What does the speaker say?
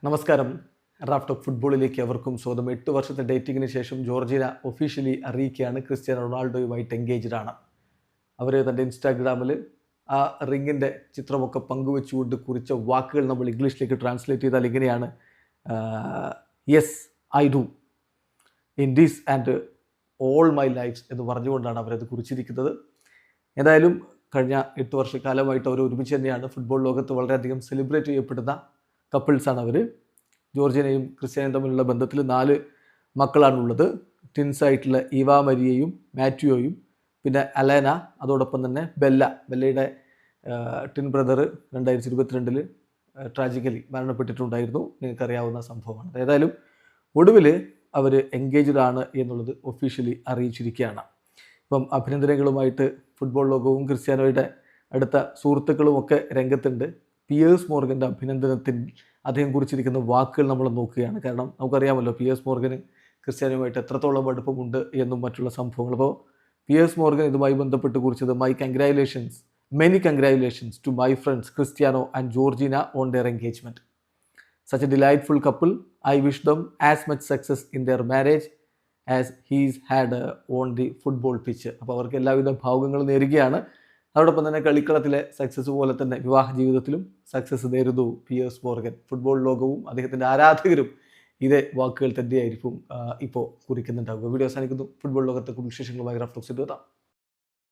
നമസ്കാരം. Raft of ഫുട്ബോളിലേക്ക് അവർക്കും സ്വാഗതം. 8 വർഷത്തെ ഡേറ്റിങ്ങിന് ശേഷം ജോർജിന ഒഫീഷ്യലി അറിയിക്കുകയാണ് ക്രിസ്ത്യാനോ റൊണാൾഡോയുമായിട്ട് എൻഗേജ്ഡ് ആണ്. അവർ തൻ്റെ ഇൻസ്റ്റാഗ്രാമിൽ ആ റിങ്ങിൻ്റെ ചിത്രമൊക്കെ പങ്കുവെച്ചുകൊണ്ട് കുറിച്ച വാക്കുകൾ നമ്മൾ ഇംഗ്ലീഷിലേക്ക് ട്രാൻസ്ലേറ്റ് ചെയ്താൽ ഇങ്ങനെയാണ്: yes I do in this and all my life's എന്ന് പറഞ്ഞുകൊണ്ടാണ് അവരത് കുറിച്ചിരിക്കുന്നത്. ഏതായാലും കഴിഞ്ഞ 8 വർഷക്കാലമായിട്ട് അവർ ഒരുമിച്ച് തന്നെയാണ്. ഫുട്ബോൾ ലോകത്ത് വളരെയധികം സെലിബ്രേറ്റ് ചെയ്യപ്പെടുന്ന കപ്പിൾസാണ് അവർ. ജോർജിനയും ക്രിസ്ത്യാനോയും തമ്മിലുള്ള ബന്ധത്തിൽ 4 മക്കളാണുള്ളത്. ട്വിൻസായിട്ടുള്ള ഈവ മരിയയും മാത്യുവോയും പിന്നെ അലേന, അതോടൊപ്പം തന്നെ ബെല്ലയുടെ ട്വിൻ ബ്രദർ 2022 ട്രാജിക്കലി മരണപ്പെട്ടിട്ടുണ്ടായിരുന്നു. നിങ്ങൾക്കറിയാവുന്ന സംഭവമാണ്. ഏതായാലും ഒടുവിൽ അവർ എൻഗേജ്ഡ് ആണ് എന്നുള്ളത് ഒഫീഷ്യലി അറിയിച്ചിരിക്കുകയാണ്. ഇപ്പം അഭിനന്ദനങ്ങളുമായിട്ട് ഫുട്ബോൾ ലോകവും ക്രിസ്ത്യാനോയുടെ അടുത്ത സുഹൃത്തുക്കളും ഒക്കെ രംഗത്തുണ്ട്. പിയേഴ്സ് മോർഗൻ്റെ അഭിനന്ദനത്തിൽ അദ്ദേഹം കുറിച്ചിരിക്കുന്ന വാക്കുകൾ നമ്മൾ നോക്കുകയാണ്. കാരണം നമുക്കറിയാമല്ലോ പിയേഴ്സ് മോർഗന് ക്രിസ്ത്യാനോയുമായിട്ട് എത്രത്തോളം അടുപ്പമുണ്ട് എന്നും മറ്റുള്ള സംഭവങ്ങൾ. അപ്പോൾ പിയേഴ്സ് മോർഗൻ ഇതുമായി ബന്ധപ്പെട്ട് കുറിച്ചത്: many congratulations to my friends Cristiano and Georgina on their engagement. Such a delightful couple. I wish them as much success in their marriage as he's had on the football pitch. അപ്പോൾ അവർക്ക് എല്ലാവിധ ഭാവുകങ്ങളും നേരുകയാണ്. അതോടൊപ്പം തന്നെ കളിക്കളത്തിലെ success പോലെ തന്നെ വിവാഹ ജീവിതത്തിലും സക്സസ് നേരുന്നു പിയേഴ്സ് മോർഗൻ. ഫുട്ബോൾ ലോകവും അദ്ദേഹത്തിൻ്റെ ആരാധകരും ഇതേ വാക്കുകൾ തന്നെയായിരിക്കും ഇപ്പോൾ കുറിക്കുന്നുണ്ടാവുക. വീഡിയോ അവസാനിക്കുന്നു. ഫുട്ബോൾ ലോകത്തെ കൂടുതൽ വിശേഷങ്ങളുമായി റാഫ്റ്റ് ഓഫ് ഫുട്ബോൾ എത്താം.